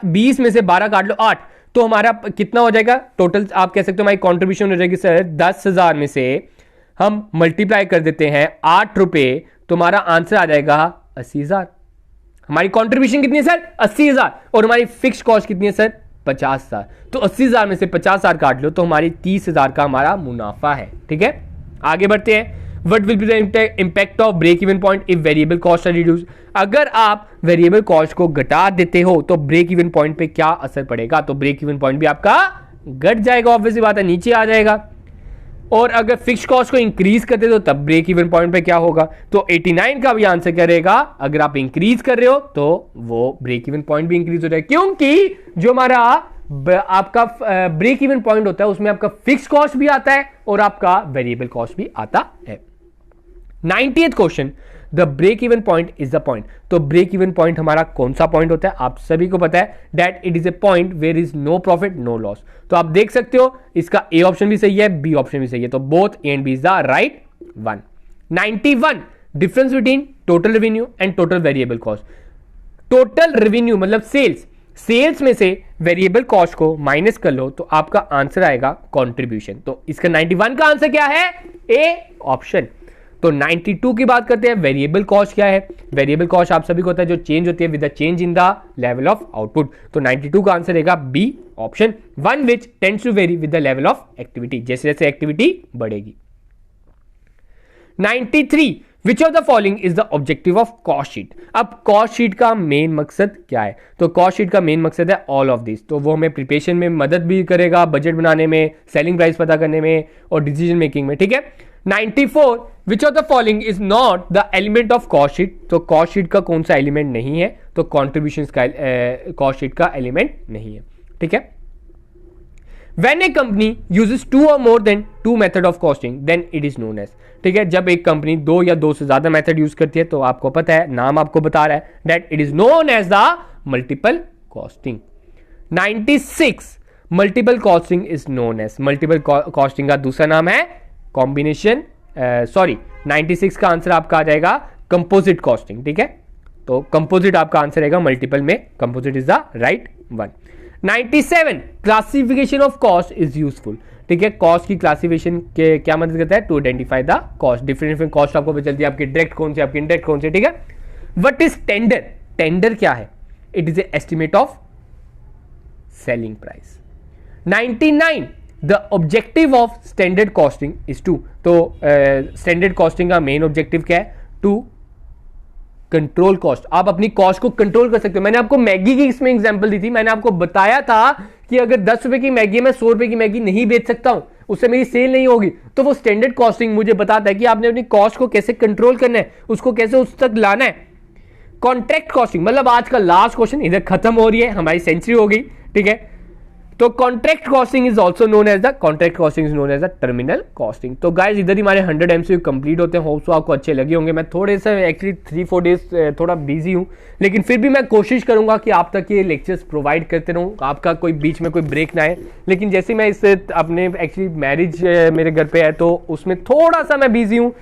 20 में से 12 काट लो 8, तो हमारा कितना हो जाएगा टोटल, आप कह सकते हो हमारी कंट्रीब्यूशन हो जाएगी सर 10,000 में से हम मल्टीप्लाई कर देते हैं 8 रुपए, तो हमारा आंसर आ जाएगा 80,000। हमारी कंट्रीब्यूशन कितनी है सर 80,000 और हमारी फिक्स कॉस्ट कितनी है सर 50,000। तो 80,000 में से 50,000 काट लो तो हमारी 30,000 का हमारा मुनाफा है, ठीक है। आगे बढ़ते हैं, what will be the impact of break even point if variable cost are reduce. अगर आप वेरिएबल कॉस्ट को घटा देते हो तो ब्रेक इवन पॉइंट पे क्या असर पड़ेगा, तो ब्रेक इवन पॉइंट भी आपका घट जाएगा, ऑब्वियसली बात है, नीचे आ जाएगा। और अगर फिक्स कॉस्ट को इंक्रीज करते हो तब ब्रेक इवन पॉइंट पे क्या होगा, तो 89 का भी आंसर क्या रहेगा, अगर आप इंक्रीज कर रहे हो तो वो ब्रेक इवन पॉइंट भी इंक्रीज हो जाएगा, क्योंकि जो हमारा आपका ब्रेक इवन पॉइंट होता है उसमें आपका फिक्स कॉस्ट भी आता है और आपका वेरिएबल कॉस्ट भी आता है। 90th question, the break even point is the point. तो ब्रेक इवन पॉइंट हमारा कौन सा पॉइंट होता है, आप सभी को पता है that it is a point where is no profit no loss. तो आप देख सकते हो इसका ए ऑप्शन भी सही है, बी ऑप्शन भी सही है, तो both A and B is the right one. 91 difference between total revenue and total variable cost. Total revenue मतलब सेल्स में से वेरिएबल कॉस्ट को माइनस कर लो तो आपका आंसर आएगा कंट्रीब्यूशन। तो इसका 91 का आंसर क्या है, ए ऑप्शन। तो 92 की बात करते हैं, वेरिएबल कॉस्ट क्या है, वेरिएबल कॉस्ट आप सभी को होता है जो चेंज होती है with the change in the level of output. तो 92 का आंसर रहेगा B option, one which tends to vary with the level of activity, जैसे जैसे एक्टिविटी बढ़ेगी। 93 which of the following is the objective of cost sheet. अब cost sheet का main मकसद क्या है? तो कॉस्ट शीट का मेन मकसद है ऑल ऑफ दिस। तो वो हमें प्रिपरेशन में मदद भी करेगा, बजट बनाने में, सेलिंग प्राइस पता करने में और डिसीजन मेकिंग में, ठीक है। 94 विच of the following is not the element of cost sheet. तो कॉस्ट शीट का कौन सा एलिमेंट नहीं है? तो कॉन्ट्रीब्यूशन का कॉस्ट शीट का एलिमेंट नहीं है, ठीक है। When a company uses two or more than two method of costing, then it is known as, ठीक है। जब एक कंपनी दो या दो से ज्यादा मेथड यूज करती है तो आपको पता है, नाम आपको बता रहा है, that it is known as the multiple costing। 96 multiple costing is known as, multiple costing का दूसरा नाम है कॉम्बिनेशन, 96 का आंसर आपका आ जाएगा कंपोजिट कॉस्टिंग, ठीक है। तो कंपोजिट आपका आंसर आएगा, मल्टीपल में composite is the right one. 97 classification of cost is useful, ठीक है। कॉस्ट की क्लासिफिकेशन के क्या मदद करता है? To identify the cost, different different cost आपको पता चलती है, आपकी डायरेक्ट कौन से, आपकी इनडायरेक्ट कौन से, ठीक है। What is tender? टेंडर क्या है? It is a estimate of selling price. 99 the objective of standard costing is to, तो स्टैंडर्ड कॉस्टिंग का मेन ऑब्जेक्टिव क्या है? To control cost. आप अपनी कॉस्ट को कंट्रोल कर सकते हो। मैंने आपको मैगी की इसमें एग्जांपल दी थी, मैंने आपको बताया था कि अगर 10 रुपए की मैगी मैं 100 रुपए की मैगी नहीं बेच सकता हूं, उससे मेरी सेल नहीं होगी, तो वो स्टैंडर्ड कॉस्टिंग मुझे बताता है कि आपने अपनी कॉस्ट को कैसे कंट्रोल करना है, उसको कैसे उस तक लाना है। कॉन्ट्रैक्ट कॉस्टिंग, मतलब आज का लास्ट क्वेश्चन, इधर खत्म हो रही है, हमारी सेंचुरी हो गई, ठीक है। तो contract costing is also known as the contract costing is known as the terminal costing. तो गाइस इधर ही हमारे 100 एमसीक्यू कंप्लीट होते हैं, होप सो आपको अच्छे लगे होंगे। मैं थोड़े से एक्चुअली 3-4 डेज थोड़ा बिजी हूं, लेकिन फिर भी मैं कोशिश करूंगा कि आप तक ये लेक्चर्स प्रोवाइड करते रहूं, आपका कोई बीच में कोई ब्रेक ना आए। लेकिन जैसे मैं इससे अपने एक्चुअली मैरिज मेरे घर पे है तो उसमें थोड़ा सा मैं बिजी हूँ,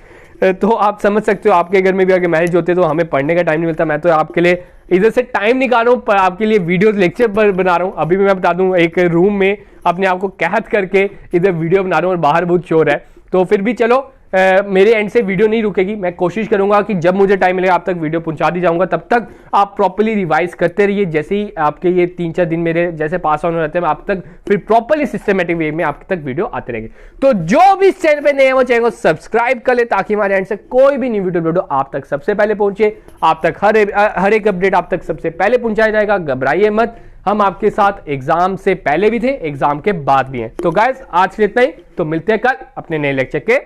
तो आप समझ सकते हो आपके घर में भी अगर मैरिज होते तो हमें पढ़ने का टाइम नहीं मिलता। मैं तो आपके लिए इधर से टाइम निकाल रहा हूँ, पर आपके लिए वीडियोस लेक्चर बना रहा हूँ। अभी भी मैं बता दूं, एक रूम में अपने आप को कैद करके इधर वीडियो बना रहा हूँ और बाहर बहुत शोर है। तो फिर भी चलो मेरे एंड से वीडियो नहीं रुकेगी, मैं कोशिश करूंगा कि जब मुझे टाइम मिलेगा आप तक वीडियो पहुंचा दी जाऊंगा। तब तक आप प्रॉपर्ली रिवाइज करते रहिए। जैसे ही आपके ये 3-4 दिन मेरे जैसे पास ऑन हो जाते हैं, आप तक फिर प्रॉपर्ली सिस्टमेटिक वे में आपके तक वीडियो आते रहेंगे। तो जो भी इस चैनल पे नए हैं वो चैनल को सब्सक्राइब कर ले, ताकि हमारे एंड से कोई भी न्यू वीडियो आप तक सबसे पहले पहुंचे, आप तक हर एक अपडेट आप तक सबसे पहले पहुंचाया जाएगा। घबराइए मत, हम आपके साथ एग्जाम से पहले भी थे, एग्जाम के बाद भी हैं। तो गाइस आज के लिए इतना ही, तो मिलते हैं कल अपने नए लेक्चर के